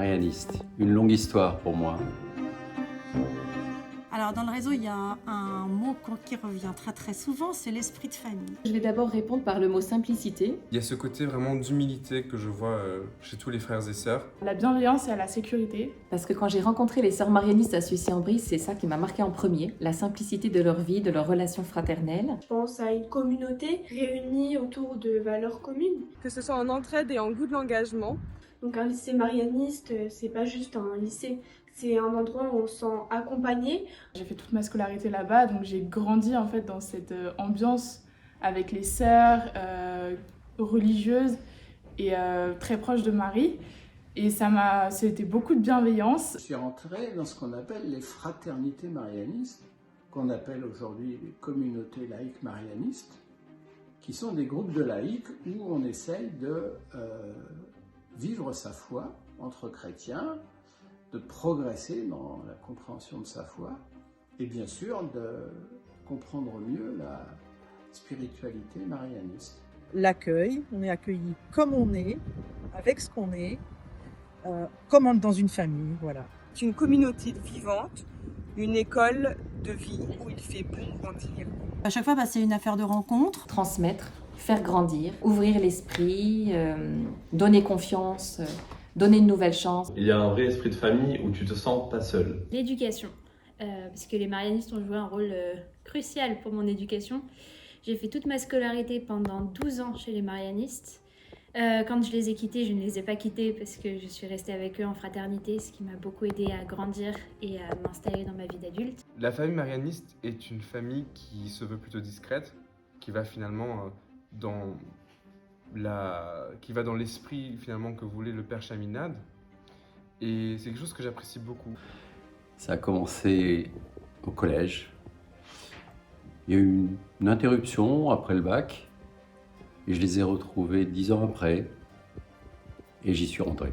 marianiste. Une longue histoire pour moi. Alors dans le réseau, il y a un mot qui revient très très souvent, c'est l'esprit de famille. Je vais d'abord répondre par le mot simplicité. Il y a ce côté vraiment d'humilité que je vois chez tous les frères et sœurs. La bienveillance et la sécurité. Parce que quand j'ai rencontré les sœurs marianistes à Sucy-en-Brie, c'est ça qui m'a marqué en premier. La simplicité de leur vie, de leur relation fraternelle. Je pense à une communauté réunie autour de valeurs communes. Que ce soit en entraide et en goût de l'engagement. Donc un lycée marianiste, c'est pas juste un lycée, c'est un endroit où on se sent accompagné. J'ai fait toute ma scolarité là-bas, donc j'ai grandi en fait dans cette ambiance avec les sœurs religieuses et très proches de Marie. Et c'était beaucoup de bienveillance. Je suis rentré dans ce qu'on appelle les fraternités marianistes, qu'on appelle aujourd'hui les communautés laïques marianistes, qui sont des groupes de laïcs où on essaye de vivre sa foi entre chrétiens, de progresser dans la compréhension de sa foi et bien sûr de comprendre mieux la spiritualité marianiste. L'accueil, on est accueilli comme on est, avec ce qu'on est, comme dans une famille, voilà. C'est une communauté vivante, une école de vie où il fait bon grandir. À chaque fois, c'est une affaire de rencontre. Transmettre, faire grandir, ouvrir l'esprit, donner confiance, donner une nouvelle chance. Il y a un vrai esprit de famille où tu te sens pas seul. L'éducation, parce que les marianistes ont joué un rôle crucial pour mon éducation. J'ai fait toute ma scolarité pendant 12 ans chez les marianistes. Quand je les ai quittés, je ne les ai pas quittés parce que je suis restée avec eux en fraternité, ce qui m'a beaucoup aidée à grandir et à m'installer dans ma vie d'adulte. La famille marianiste est une famille qui se veut plutôt discrète, qui va finalement qui va dans l'esprit finalement que voulait le père Chaminade. Et c'est quelque chose que j'apprécie beaucoup. Ça a commencé au collège. Il y a eu une interruption après le bac. Et je les ai retrouvés 10 ans après. Et j'y suis rentré.